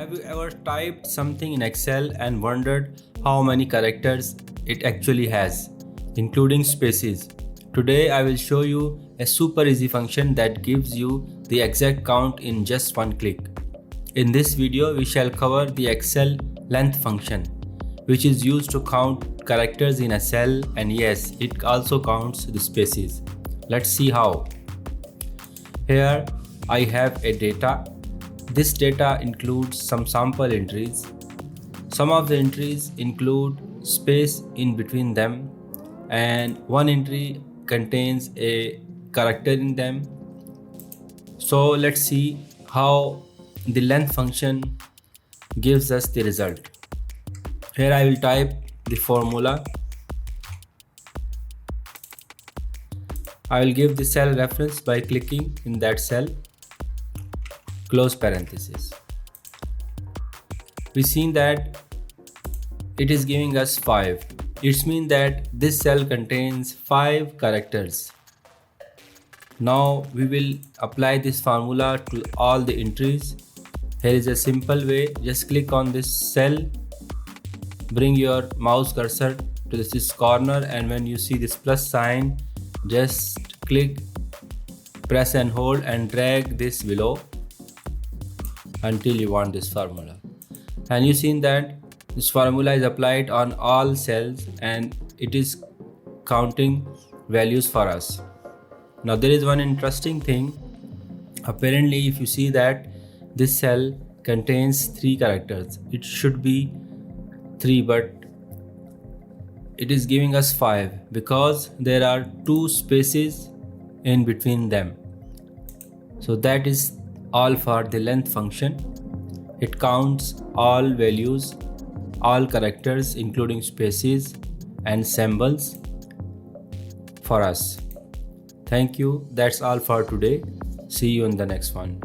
Have you ever typed something in Excel and wondered how many characters it actually has, including spaces? Today I will show you a super easy function that gives you the exact count in just one click. In this video we shall cover the Excel length function, which is used to count characters in a cell, and yes, it also counts the spaces. Let's see how. Here I have a data. This data includes some sample entries. Some of the entries include space in between them, and one entry contains a character in them. So let's see how the length function gives us the result. Here I will type the formula. I will give the cell reference by clicking in that cell, close parenthesis. We seen that it is giving us 5. It means that this cell contains 5 characters. Now we will apply this formula to all the entries. Here is a simple way. Just click on this cell, bring your mouse cursor to this corner, and when you see this plus sign, just click, press and hold and drag this below until you want this formula. And you seen that this formula is applied on all cells and it is counting values for us. Now there is one interesting thing. Apparently if you see that this cell contains 3 characters, it should be 3, but it is giving us 5 because there are 2 spaces in between them. So that is all for the length function. It counts all values, all characters including spaces and symbols for us. Thank you. That's all for today. See you in the next one.